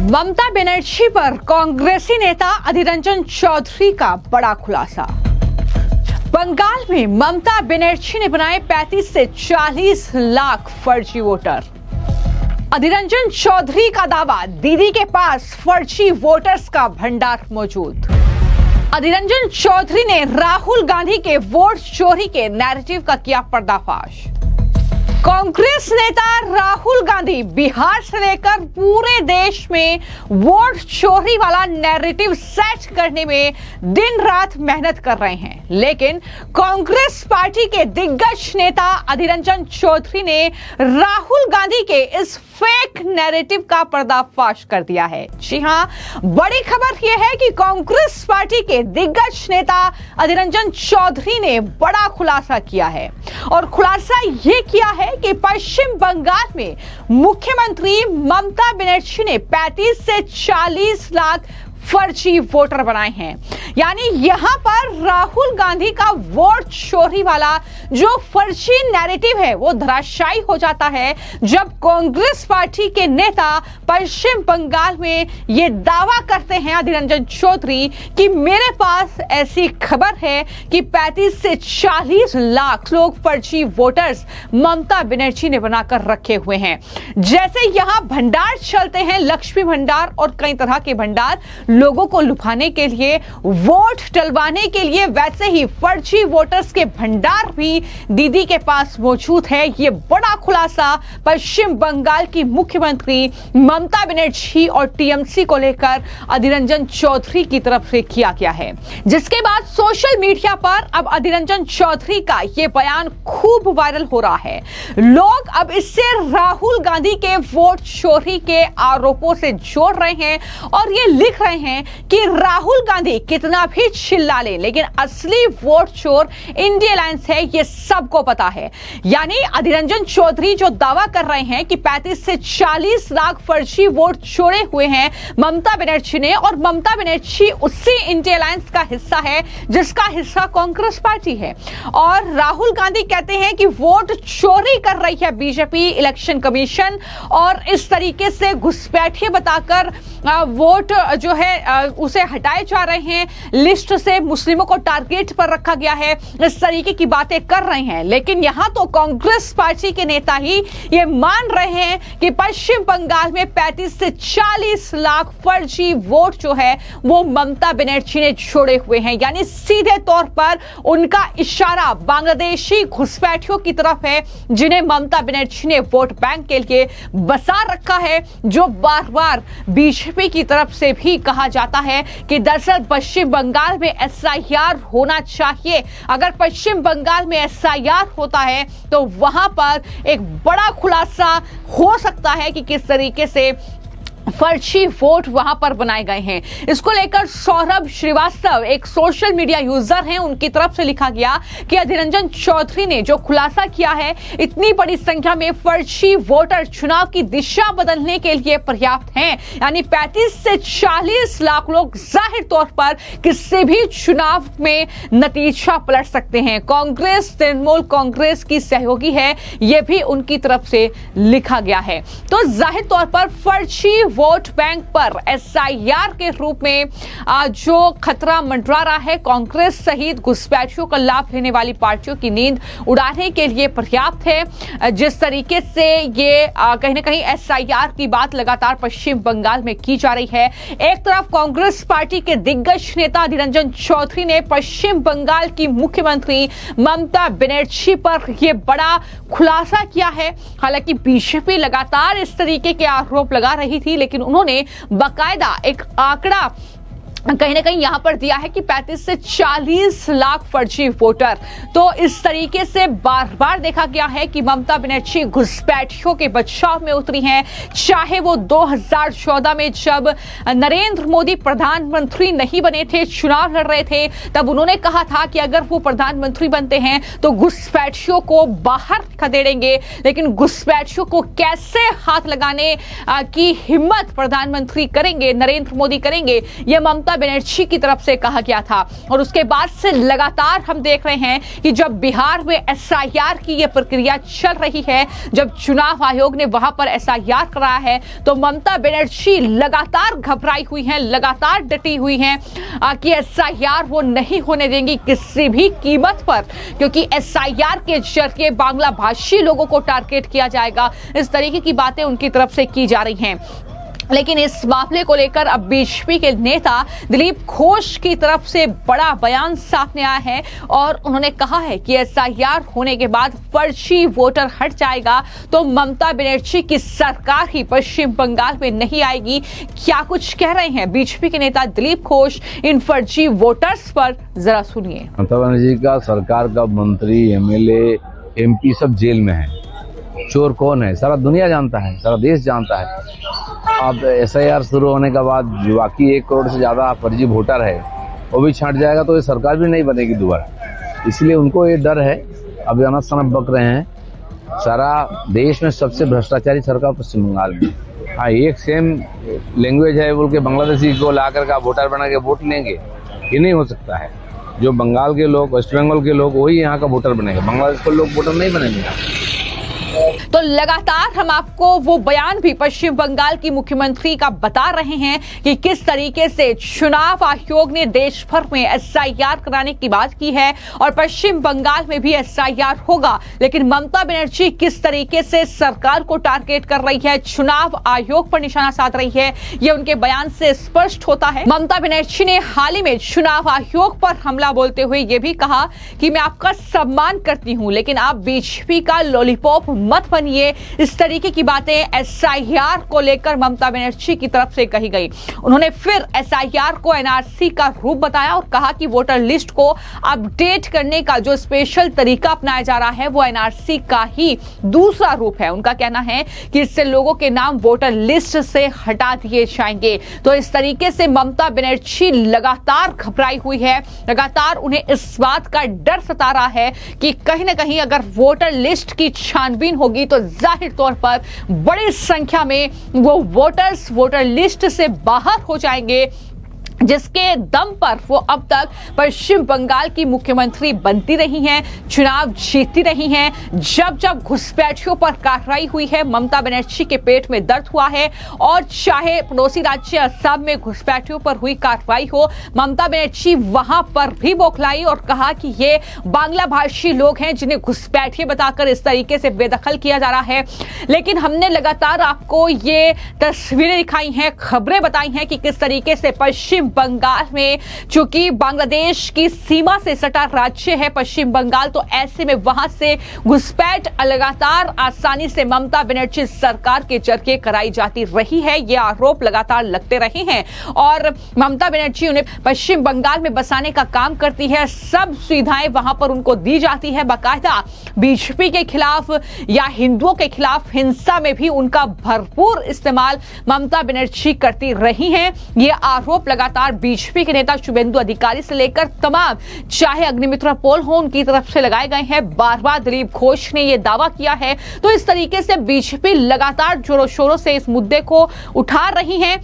ममता बनर्जी पर कांग्रेसी नेता अधीर रंजन चौधरी का बड़ा खुलासा। बंगाल में ममता बनर्जी ने बनाए 35 से 40 लाख फर्जी वोटर। अधीर रंजन चौधरी का दावा, दीदी के पास फर्जी वोटर्स का भंडार मौजूद। अधीर रंजन चौधरी ने राहुल गांधी के वोट चोरी के नैरेटिव का किया पर्दाफाश। कांग्रेस नेता राहुल गांधी बिहार से लेकर पूरे देश में वोट चोरी वाला नैरेटिव सेट करने में दिन रात मेहनत कर रहे हैं, लेकिन कांग्रेस पार्टी के दिग्गज नेता अधीर रंजन चौधरी ने राहुल गांधी के इस फेक नैरेटिव का पर्दाफाश कर दिया है। जी हां, बड़ी खबर यह है कि कांग्रेस पार्टी के दिग्गज नेता अधीर रंजन चौधरी ने बड़ा खुलासा किया है और खुलासा यह किया है कि पश्चिम बंगाल में मुख्यमंत्री ममता बनर्जी ने 35 से 40 लाख फर्जी वोटर बनाए हैं। यानी यहां पर राहुल गांधी का वोट चोरी वाला जो फर्जी नैरेटिव है वो धराशायी हो जाता है जब कांग्रेस पार्टी के नेता पश्चिम बंगाल में ये दावा करते हैं अधीर रंजन चौधरी कि मेरे पास ऐसी खबर है कि 35 से 40 लाख लोग फर्जी वोटर्स ममता बनर्जी ने बनाकर रखे हुए हैं। जैसे यहां भंडार चलते हैं, लक्ष्मी भंडार और कई तरह के भंडार लोगों को लुभाने के लिए, वोट टलवाने के लिए, वैसे ही फर्जी वोटर्स के भंडार भी दीदी के पास मौजूद है। ये बड़ा खुलासा पश्चिम बंगाल की मुख्यमंत्री ममता बनर्जी और टीएमसी को लेकर अधीर रंजन चौधरी की तरफ से किया गया है, जिसके बाद सोशल मीडिया पर अब अधीर रंजन चौधरी का यह बयान खूब वायरल हो रहा है। लोग अब इससे राहुल गांधी के वोट चोरी के आरोपों से जोड़ रहे हैं और ये लिख रहे हैं कि राहुल गांधी कितना भी चिल्ला ले, लेकिन असली वोट चोर इंडिया अलायंस है, ये सबको पता है। यानी अधीर रंजन चौधरी जो दावा कर रहे हैं कि 35 से 40 लाख फर्जी वोट चोरे हुए हैं ममता बनर्जी ने, और ममता बनर्जी उसी इंडिया अलायंस का हिस्सा है जिसका हिस्सा कांग्रेस पार्टी है। और राहुल गांधी कहते हैं कि वोट चोरी कर रही है बीजेपी, इलेक्शन कमीशन, और इस तरीके से घुसपैठिए बताकर वोट जो है उसे हटाए जा रहे हैं, लिस्ट से मुस्लिमों को टारगेट पर रखा गया है, इस तरीके की बातें कर रहे हैं। लेकिन यहां तो कांग्रेस पार्टी के नेता ही ये मान रहे हैं कि पश्चिम बंगाल में 35 से 40 लाख फर्जी वोट जो है वो ममता बनर्जी ने छोड़े हुए हैं। यानी सीधे तौर पर उनका इशारा बांग्लादेशी घुसपैठियों की तरफ है जिन्हें ममता बनर्जी ने वोट बैंक के लिए बसा रखा है, जो बार बार बीजेपी की तरफ से भी कहा जाता है कि दरअसल पश्चिम बंगाल में एसआईआर होना चाहिए। अगर पश्चिम बंगाल में एसआईआर होता है तो वहां पर एक बड़ा खुलासा हो सकता है कि किस तरीके से फर्जी वोट वहां पर बनाए गए हैं। इसको लेकर सौरभ श्रीवास्तव एक सोशल मीडिया यूजर हैं, उनकी तरफ से लिखा गया कि अधीर रंजन चौधरी ने जो खुलासा किया है, इतनी बड़ी संख्या में फर्जी वोटर चुनाव की दिशा बदलने के लिए पर्याप्त हैं। यानी 35 से 40 लाख लोग जाहिर तौर पर किसी भी चुनाव में नतीजा पलट सकते हैं। कांग्रेस तृणमूल कांग्रेस की सहयोगी है, यह भी उनकी तरफ से लिखा गया है। तो जाहिर तौर पर फर्जी वोट बैंक पर एसआईआर के रूप में जो खतरा मंडरा रहा है, कांग्रेस सहित घुसपैठियों का लाभ लेने वाली पार्टियों की नींद उड़ाने के लिए पर्याप्त है। जिस तरीके से ये कहीं ना कहीं एसआईआर की बात लगातार पश्चिम बंगाल में की जा रही है। एक तरफ कांग्रेस पार्टी के दिग्गज नेता अधीर रंजन चौधरी ने पश्चिम बंगाल की मुख्यमंत्री ममता बनर्जी पर यह बड़ा खुलासा किया है। हालांकि बीजेपी लगातार इस तरीके के आरोप लगा रही थी, लेकिन उन्होंने बाकायदा एक आंकड़ा कहीं ना कहीं यहां पर दिया है कि 35 से 40 लाख फर्जी वोटर। तो इस तरीके से बार बार देखा गया है कि ममता बनर्जी घुसपैठियों के बचाव में उतरी हैं। चाहे वो 2014 में जब नरेंद्र मोदी प्रधानमंत्री नहीं बने थे, चुनाव लड़ रहे थे, तब उन्होंने कहा था कि अगर वो प्रधानमंत्री बनते हैं तो घुसपैठियों को बाहर खदेड़ेंगे। लेकिन घुसपैठियों को कैसे हाथ लगाने की हिम्मत प्रधानमंत्री करेंगे, नरेंद्र मोदी करेंगे, ये ममता ममता बनर्जी की तरफ से कहा गया था। और उसके बाद से लगातार हम देख रहे हैं कि जब बिहार में एसआईआर की यह प्रक्रिया चल रही है, जब चुनाव आयोग ने वहां पर एसआईआर कराया है, तो ममता बनर्जी लगातार घबराई हुई हैं, लगातार डटी हुई हैं कि एसआईआर वो नहीं होने देंगी किसी भी कीमत पर, क्योंकि एसआईआर के जरिए बांग्ला भाषी लोगों को टारगेट किया जाएगा। इस तरीके की बातें उनकी तरफ से की जा रही हैं। लेकिन इस मामले को लेकर अब बीजेपी के नेता दिलीप घोष की तरफ से बड़ा बयान सामने आया है और उन्होंने कहा है कि एसआईआर होने के बाद फर्जी वोटर हट जाएगा तो ममता बनर्जी की सरकार ही पश्चिम बंगाल में नहीं आएगी। क्या कुछ कह रहे हैं बीजेपी के नेता दिलीप घोष इन फर्जी वोटर्स पर, जरा सुनिए। ममता बनर्जी का सरकार का मंत्री, एमएलए, एमपी सब जेल में है। चोर कौन है सारा दुनिया जानता है, सारा देश जानता है। अब एसआईआर शुरू होने के बाद बाकी 1 करोड़ से ज़्यादा फर्जी वोटर है, वो भी छंट जाएगा तो ये सरकार भी नहीं बनेगी दोबारा। इसलिए उनको ये डर है, अब अनस सनब बक रहे हैं। सारा देश में सबसे भ्रष्टाचारी सरकार पश्चिम बंगाल में। हाँ, एक सेम लैंग्वेज है बोल के बांग्लादेशी को ला कर वोटर बना के वोट लेंगे, ये नहीं हो सकता है। जो बंगाल के लोग, वेस्ट बंगाल के लोग, वही यहाँ का वोटर बनेंगे, बांग्लादेश के लोग वोटर नहीं बनेंगे। तो लगातार हम आपको वो बयान भी पश्चिम बंगाल की मुख्यमंत्री का बता रहे हैं कि किस तरीके से चुनाव आयोग ने देश भर में एसआईआर कराने की बात की है और पश्चिम बंगाल में भी एसआईआर होगा। लेकिन ममता बनर्जी किस तरीके से सरकार को टारगेट कर रही है, चुनाव आयोग पर निशाना साध रही है, ये उनके बयान से स्पष्ट होता है। ममता बनर्जी ने हाल ही में चुनाव आयोग पर हमला बोलते हुए ये भी कहा कि मैं आपका सम्मान करती हूं, लेकिन आप बीजेपी का लॉलीपॉप मत बनिए। इस तरीके की बातें एसआईआर को लेकर ममता बनर्जी की तरफ से कही गई। उन्होंने फिर एसआईआर को एनआरसी का रूप बताया और कहा कि वोटर लिस्ट को अपडेट करने का जो स्पेशल तरीका अपनाया जा रहा है वो एनआरसी का ही दूसरा रूप है। उनका कहना है कि इससे लोगों के नाम वोटर लिस्ट से हटा दिए जाएंगे। तो इस तरीके से ममता बनर्जी लगातार घबराई हुई है, लगातार उन्हें इस बात का डर सता रहा है कि कहीं ना कहीं अगर वोटर लिस्ट की छानबीन होगी तो जाहिर तौर पर बड़ी संख्या में वो वोटर्स वोटर लिस्ट से बाहर हो जाएंगे, जिसके दम पर वो अब तक पश्चिम बंगाल की मुख्यमंत्री बनती रही हैं, चुनाव जीतती रही हैं। जब जब घुसपैठियों पर कार्रवाई हुई है, ममता बनर्जी के पेट में दर्द हुआ है और चाहे पड़ोसी राज्य असम में घुसपैठियों पर हुई कार्रवाई हो, ममता बनर्जी वहां पर भी बौखलाई और कहा कि ये बांग्ला भाषी लोग हैं जिन्हें घुसपैठिए बताकर इस तरीके से बेदखल किया जा रहा है। लेकिन हमने लगातार आपको ये तस्वीरें दिखाई हैं, खबरें बताई हैं कि किस तरीके से पश्चिम बंगाल में, चूंकि बांग्लादेश की सीमा से सटा राज्य है पश्चिम बंगाल, तो ऐसे में वहां से घुसपैठ लगातार आसानी से ममता बनर्जी सरकार के जरिए कराई जाती रही है। ये आरोप लगातार लगते रहे हैं और ममता बनर्जी उन्हें पश्चिम बंगाल में बसाने का काम करती है, सब सुविधाएं वहां पर उनको दी जाती है। बाकायदा बीजेपी के खिलाफ या हिंदुओं के खिलाफ हिंसा में भी उनका भरपूर इस्तेमाल ममता बनर्जी करती रही हैं। ये आरोप लगातार बीजेपी के नेता शुभेंदु अधिकारी से लेकर तमाम, चाहे अग्निमित्रा पोल हो, उनकी तरफ से लगाए गए हैं। बार बार दिलीप घोष ने यह दावा किया है। तो इस तरीके से बीजेपी लगातार जोरों शोरों से इस मुद्दे को उठा रही है।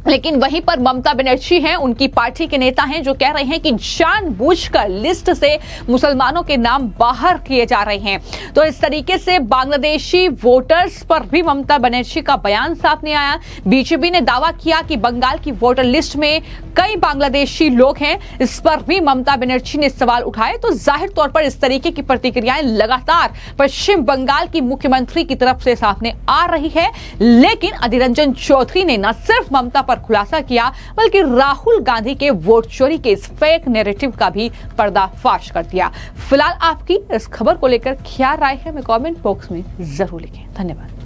लेकिन वहीं पर ममता बनर्जी हैं, उनकी पार्टी के नेता हैं जो कह रहे हैं कि जानबूझकर लिस्ट से मुसलमानों के नाम बाहर किए जा रहे हैं। तो इस तरीके से बांग्लादेशी वोटर्स पर भी ममता बनर्जी का बयान सामने आया। बीजेपी ने दावा किया कि बंगाल की वोटर लिस्ट में कई बांग्लादेशी लोग हैं, इस पर भी ममता बनर्जी ने सवाल उठाए। तो जाहिर तौर पर इस तरीके की प्रतिक्रियाएं लगातार पश्चिम बंगाल की मुख्यमंत्री की तरफ से सामने आ रही है। लेकिन अधीर रंजन चौधरी ने न सिर्फ ममता पर खुलासा किया, बल्कि राहुल गांधी के वोट चोरी के इस फेक नैरेटिव का भी पर्दाफाश कर दिया। फिलहाल आपकी इस खबर को लेकर क्या राय है, हमें कमेंट बॉक्स में जरूर लिखें। धन्यवाद।